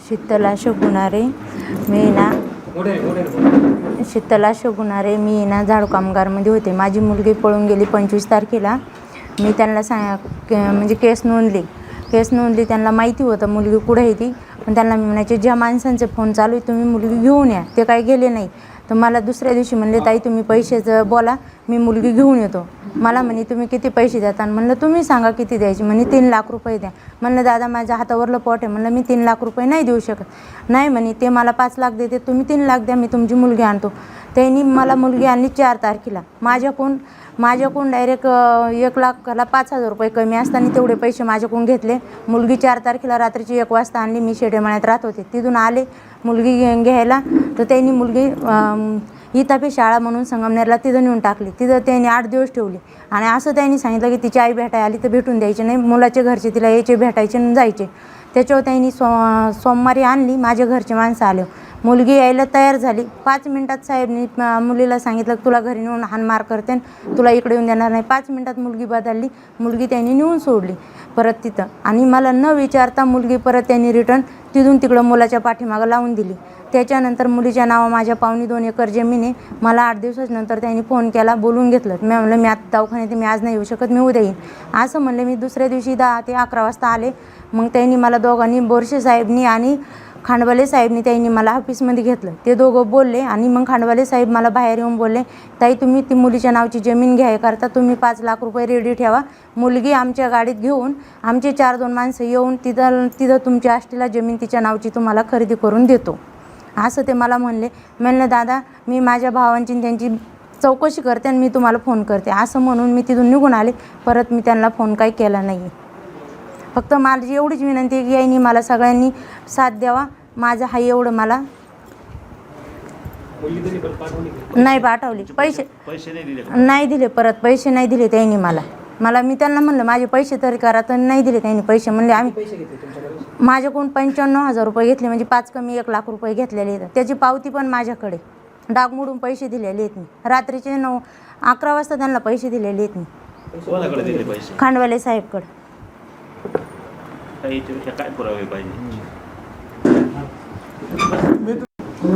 शीतला शोभुनारे मी ना झाडू कामगारमध्ये होते. माझी मुलगी पळून गेली 25 तारखेला. मी त्यांना म्हणजे केस नोंदली. त्यांना माहिती होतं मुलगी कुठे आहे ती. पण त्यांना मी म्हणायचे ज्या माणसांचे फोन चालू आहे तुम्ही मुलगी घेऊन या. ते काही गेले नाही. तर मला दुसऱ्या दिवशी म्हणले ताई तुम्ही पैशाचं बोला, मी मुलगी घेऊन येतो. मला म्हणे तुम्ही किती पैसे देता? म्हणलं तुम्ही सांगा किती द्यायचे. म्हणे 3 लाख रुपये द्या. म्हणलं दादा माझ्या हातावरलं पोट आहे. म्हणलं मी 3 लाख रुपये नाही देऊ शकत. नाही म्हणे ते मला 5 लाख देते, तुम्ही 3 लाख द्या, मी तुमची मुलगी आणतो. त्यांनी मला मुलगी आणली 4 तारखेला. माझ्याकडून डायरेक्ट 1 लाखाला 5,000 रुपये कमी असताना तेवढे पैसे माझ्याकडून घेतले. मुलगी 4 तारखेला रात्रीची 1 वाजता आणली. मी शेडेमाळ्यात राहत होते. तिथून आले मुलगी घ्यायला. तर त्यांनी मुलगी इतापी शाळा म्हणून संगमनेरला तिथं नेऊन टाकली. तिथं त्यांनी 8 दिवस ठेवली. आणि असं त्यांनी सांगितलं की तिची आई भेटायला आली तर भेटून द्यायचे नाही, मुलाचे घरचे तिला यायचे भेटायचे आणि जायचे. त्याच्यावर त्यांनी सोमवारी आणली. माझ्या घरचे माणसं आले. मुलगी यायला तयार झाली. 5 मिनटात साहेबनी मुलीला सांगितलं तुला घरी नेऊन हाणमार करते, तुला इकडे येऊन देणार नाही. 5 मिनटात मुलगी बदलली. मुलगी त्यांनी नेऊन सोडली परत तिथं. आणि मला न विचारता मुलगी परत त्यांनी रिटर्न तिथून तिकडं मुलाच्या पाठीमागं लावून दिली. त्याच्यानंतर मुलीच्या नावा माझ्या 2.25 एकर जमीन आहे. मला 8 दिवसानंतर त्यांनी फोन केला, बोलून घेतलं. मी म्हणलं मी आता दवाखान्यात मी आज नाही येऊ शकत, मी उद्या येईन असं म्हणले. मी दुसऱ्या दिवशी 10 ते 11 वाजता आले. मग त्यांनी मला दोघांनी, बोरसे साहेबनी आणि खांडवाले साहेबनी त्यांनी मला ऑफिसमध्ये घेतलं. ते दोघं बोलले आणि मग खांडवाले साहेब मला बाहेर येऊन बोलले ताई तुम्ही ती मुलीच्या नावची जमीन घ्यायकरता तुम्ही 5 लाख रुपये रेडी ठेवा. मुलगी आमच्या गाडीत घेऊन आमचे 4-2 माणसं येऊन तिथं तुमच्या आष्टीला जमीन तिच्या नावची तुम्हाला खरेदी करून देतो असं ते मला म्हणलं दादा मी माझ्या भावांची त्यांची चौकशी करते आणि मी तुम्हाला फोन करते असं म्हणून मी तिथून निघून आले. परत मी त्यांना फोन काही केला नाही. फक्त माझी एवढीच विनंती आहे की यांनी मला सगळ्यांनी साथ द्यावा. माझं हाय एवढं मला नाही पाठवली. पैसे नाही दिले. परत पैसे नाही दिले त्यांनी मला मी त्यांना म्हणलं माझे पैसे तरी करा, तर नाही दिले त्यांनी पैसे. म्हणले आम्ही माझ्याकडून 95,000 रुपये घेतले, म्हणजे 5 कमी 1 लाख रुपये घेतलेले आहेत. त्याची पावती पण माझ्याकडे. डाग मोडून पैसे दिलेले आहेत मी. रात्रीचे 9-11 वाजता त्यांना पैसे दिलेले आहेत मी. खांडवाले साहेबकडे. काय पुरावे पाहिजे?